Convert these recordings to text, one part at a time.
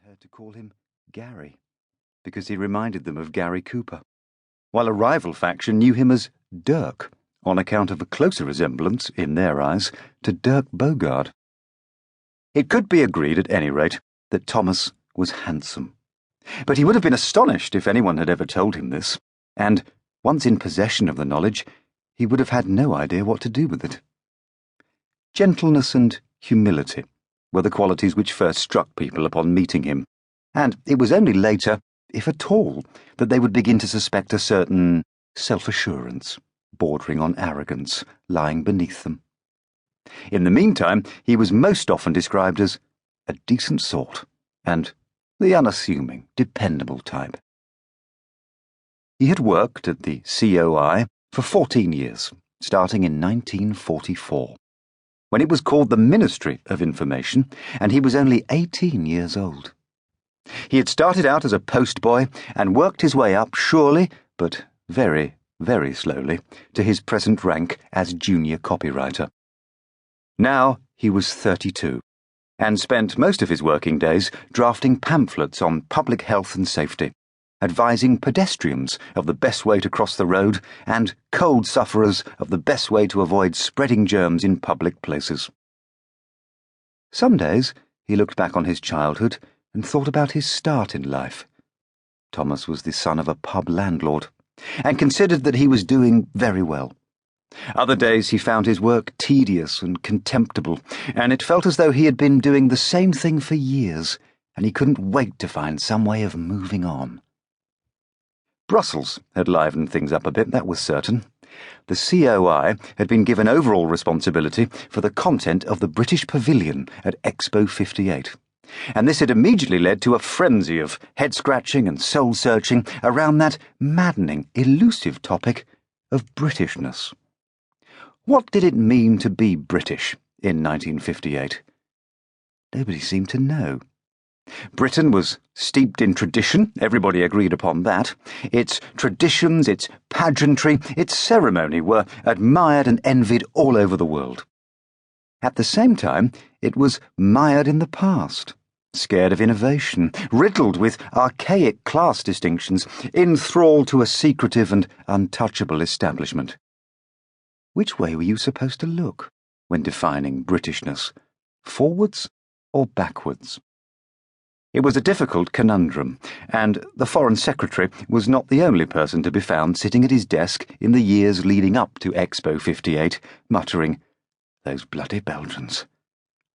heard to call him Gary, because he reminded them of Gary Cooper, while a rival faction knew him as Dirk, on account of a closer resemblance, in their eyes, to Dirk Bogarde. It could be agreed, at any rate, that Thomas was handsome, but he would have been astonished if anyone had ever told him this, and, once in possession of the knowledge, he would have had no idea what to do with it. Gentleness and humility were the qualities which first struck people upon meeting him, and it was only later, if at all, that they would begin to suspect a certain self-assurance, bordering on arrogance, lying beneath them. In the meantime, he was most often described as a decent sort, and the unassuming, dependable type. He had worked at the COI for 14 years, starting in 1944. When it was called the Ministry of Information, and he was only 18 years old. He had started out as a postboy and worked his way up surely, but very, very slowly, to his present rank as junior copywriter. Now he was 32, and spent most of his working days drafting pamphlets on public health and safety, advising pedestrians of the best way to cross the road and cold sufferers of the best way to avoid spreading germs in public places. Some days he looked back on his childhood and thought about his start in life. Thomas was the son of a pub landlord, and considered that he was doing very well. Other days he found his work tedious and contemptible, and it felt as though he had been doing the same thing for years, and he couldn't wait to find some way of moving on. Brussels had livened things up a bit, that was certain. The COI had been given overall responsibility for the content of the British pavilion at Expo 58, and this had immediately led to a frenzy of head-scratching and soul-searching around that maddening, elusive topic of Britishness. What did it mean to be British in 1958? Nobody seemed to know. Britain was steeped in tradition, everybody agreed upon that. Its traditions, its pageantry, its ceremony were admired and envied all over the world. At the same time, it was mired in the past, scared of innovation, riddled with archaic class distinctions, enthralled to a secretive and untouchable establishment. Which way were you supposed to look when defining Britishness? Forwards or backwards? It was a difficult conundrum, and the Foreign Secretary was not the only person to be found sitting at his desk in the years leading up to Expo 58, muttering, "Those bloody Belgians,"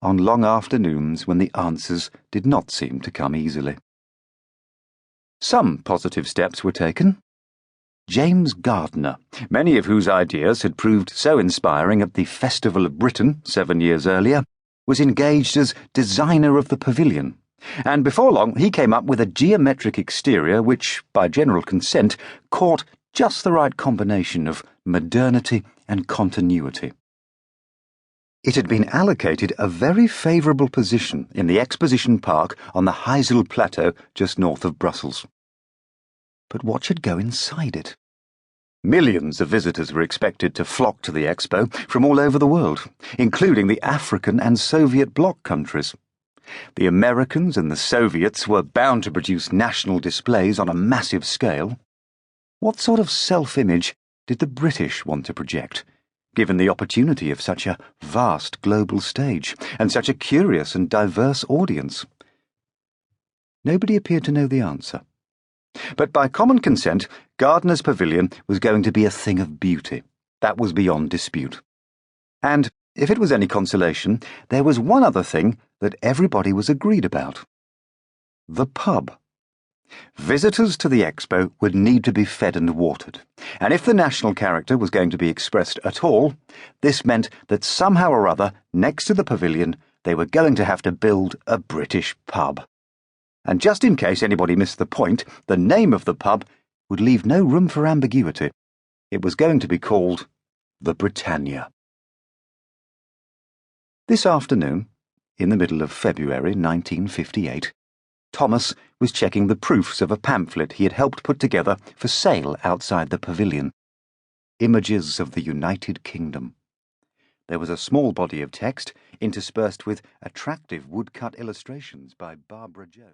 on long afternoons when the answers did not seem to come easily. Some positive steps were taken. James Gardner, many of whose ideas had proved so inspiring at the Festival of Britain 7 years earlier, was engaged as designer of the pavilion, and before long he came up with a geometric exterior which, by general consent, caught just the right combination of modernity and continuity. It had been allocated a very favourable position in the Exposition Park on the Heysel Plateau just north of Brussels. But what should go inside it? Millions of visitors were expected to flock to the Expo from all over the world, including the African and Soviet bloc countries. The Americans and the Soviets were bound to produce national displays on a massive scale. What sort of self-image did the British want to project, given the opportunity of such a vast global stage and such a curious and diverse audience? Nobody appeared to know the answer. But by common consent, Gardner's pavilion was going to be a thing of beauty. That was beyond dispute. And, if it was any consolation, there was one other thing that everybody was agreed about. The pub. Visitors to the Expo would need to be fed and watered, and if the national character was going to be expressed at all, this meant that somehow or other, next to the pavilion, they were going to have to build a British pub. And just in case anybody missed the point, the name of the pub would leave no room for ambiguity. It was going to be called the Brittania. This afternoon, in the middle of February 1958, Thomas was checking the proofs of a pamphlet he had helped put together for sale outside the pavilion. Images of the United Kingdom. There was a small body of text interspersed with attractive woodcut illustrations by Barbara Jones.